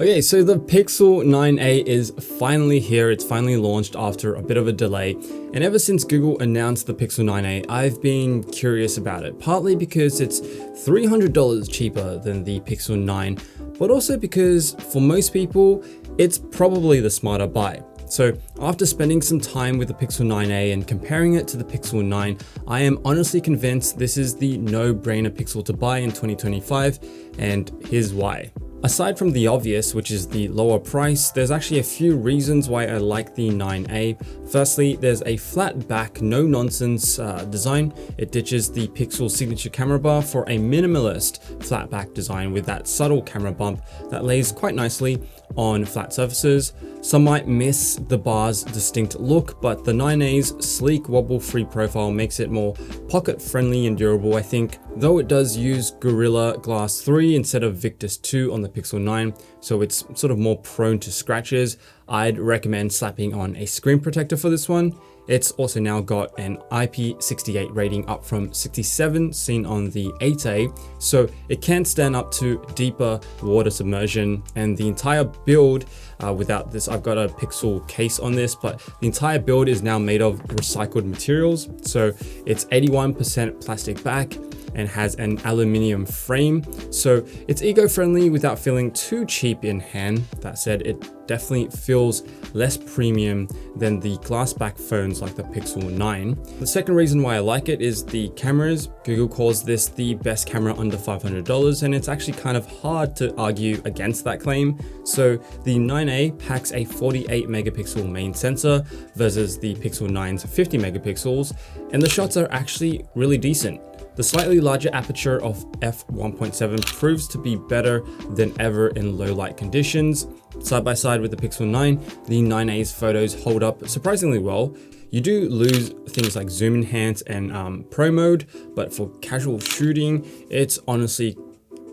Okay, so the Pixel 9a is finally here. It's finally launched after a bit of a delay. And ever since Google announced the Pixel 9a, I've been curious about it, partly because it's $300 cheaper than the Pixel 9, but also because for most people, it's probably the smarter buy. So after spending some time with the Pixel 9a and comparing it to the Pixel 9, I am honestly convinced this is the no-brainer Pixel to buy in 2025, and here's why. Aside from the obvious, which is the lower price, there's actually a few reasons why I like the 9a. Firstly, there's a flat back, no nonsense design. It ditches the Pixel signature camera bar for a minimalist flat back design with that subtle camera bump that lays quite nicely on flat surfaces. Some might miss the bar's distinct look, but the 9a's sleek wobble-free profile makes it more pocket-friendly and durable, I think, though it does use Gorilla Glass 3 instead of Victus 2 on the Pixel 9, so it's sort of more prone to scratches. I'd recommend slapping on a screen protector for this one. It's also now got an IP68 rating up from 67 seen on the 8A, so it can stand up to deeper water submersion, and the entire build, without this, I've got a Pixel case on this, but the entire build is now made of recycled materials. So it's 81% plastic back and has an aluminium frame, so it's eco-friendly without feeling too cheap in hand. That said, it definitely feels less premium than the glass back phones like the Pixel 9. The second reason why I like it is the cameras. Google calls this the best camera under $500, and it's actually kind of hard to argue against that claim. So the 9a packs a 48 megapixel main sensor versus the Pixel 9's 50 megapixels, and the shots are actually really decent. The slightly larger aperture of f1.7 proves to be better than ever in low light conditions. Side by side with the Pixel 9, the 9a's photos hold up surprisingly well. You do lose things like zoom enhance and pro mode, but for casual shooting, it's honestly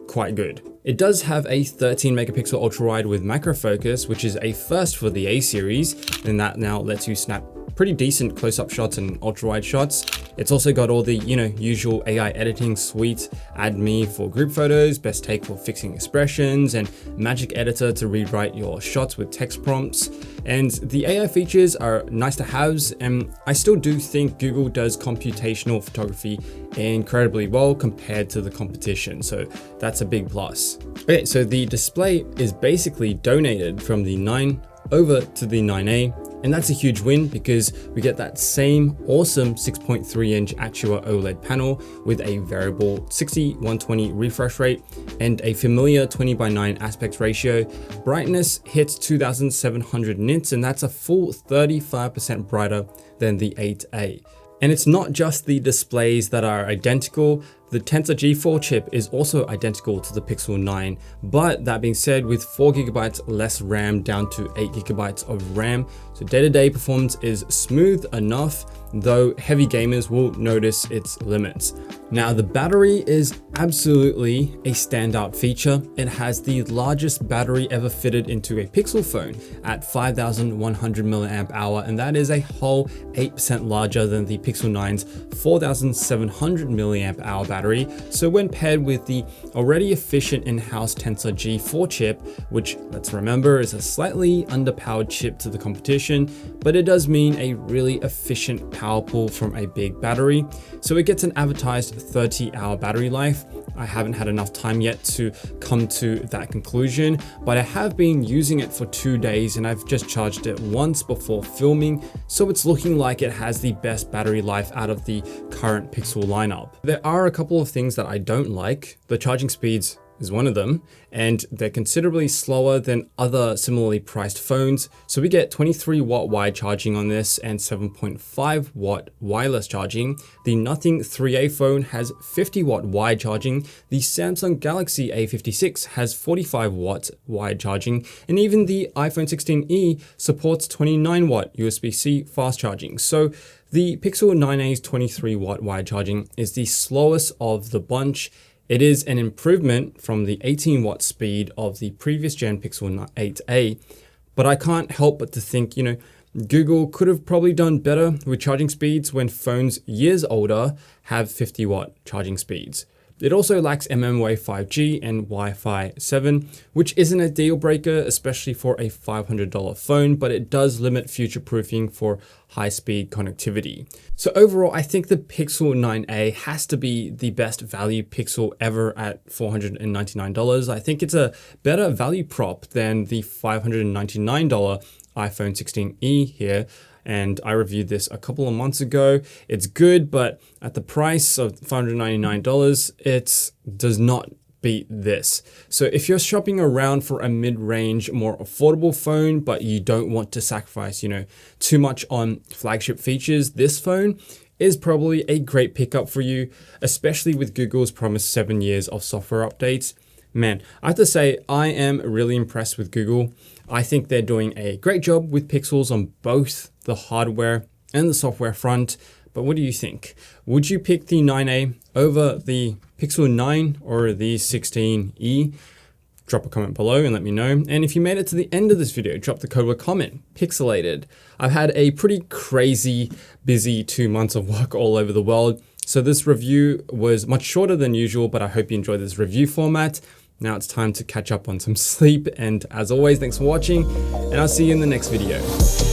quite good. It does have a 13 megapixel ultra wide with macro focus, which is a first for the A series, and that now lets you snap pretty decent close-up shots and ultra-wide shots. It's also got all the, usual AI editing suite, Add Me for group photos, Best Take for fixing expressions, and Magic Editor to rewrite your shots with text prompts. And the AI features are nice to haves, and I still do think Google does computational photography incredibly well compared to the competition, so that's a big plus. Okay, so the display is basically donated from the 9 over to the 9a. And that's a huge win because we get that same awesome 6.3-inch Actua OLED panel with a variable 60-120 refresh rate and a familiar 20:9 aspect ratio. Brightness hits 2700 nits, and that's a full 35% brighter than the 8A. And it's not just the displays that are identical. The Tensor G4 chip is also identical to the Pixel 9, but that being said, with 4GB less RAM down to 8GB of RAM, so day-to-day performance is smooth enough, though heavy gamers will notice its limits. Now, the battery is absolutely a standout feature. It has the largest battery ever fitted into a Pixel phone at 5100 mAh, and that is a whole 8% larger than the Pixel 9's 4700 mAh battery. So when paired with the already efficient in-house Tensor G4 chip, which, let's remember, is a slightly underpowered chip to the competition, but it does mean a really efficient power pull from a big battery. So it gets an advertised 30-hour battery life. I haven't had enough time yet to come to that conclusion, but I have been using it for 2 days and I've just charged it once before filming, so it's looking like it has the best battery life out of the current Pixel lineup. There are a couple of things that I don't like. The charging speeds is one of them, and they're considerably slower than other similarly priced phones. So we get 23-watt wide charging on this and 7.5-watt wireless charging. The Nothing 3A phone has 50-watt wide charging. The Samsung Galaxy A56 has 45-watt wide charging, and even the iPhone 16e supports 29-watt USB-C fast charging. So the Pixel 9a's 23-watt wide charging is the slowest of the bunch. It is an improvement from the 18-watt speed of the previous gen Pixel 8a, but I can't help but to think, Google could have probably done better with charging speeds when phones years older have 50-watt charging speeds. It also lacks mmWave 5G and Wi-Fi 7, which isn't a deal breaker, especially for a $500 phone, but it does limit future-proofing for high-speed connectivity. So overall, I think the Pixel 9a has to be the best value Pixel ever at $499. I think it's a better value prop than the $599 iPhone 16e here. And I reviewed this a couple of months ago. It's good, but at the price of $599, it does not beat this. So if you're shopping around for a mid-range, more affordable phone, but you don't want to sacrifice, too much on flagship features, this phone is probably a great pickup for you, especially with Google's promised 7 years of software updates. Man, I have to say, I am really impressed with Google. I think they're doing a great job with Pixels on both the hardware and the software front. But what do you think? Would you pick the 9a over the Pixel 9 or the 16e? Drop a comment below and let me know. And if you made it to the end of this video, drop the code word comment, pixelated. I've had a pretty crazy, busy 2 months of work all over the world. So this review was much shorter than usual, but I hope you enjoyed this review format. Now it's time to catch up on some sleep. And as always, thanks for watching, and I'll see you in the next video.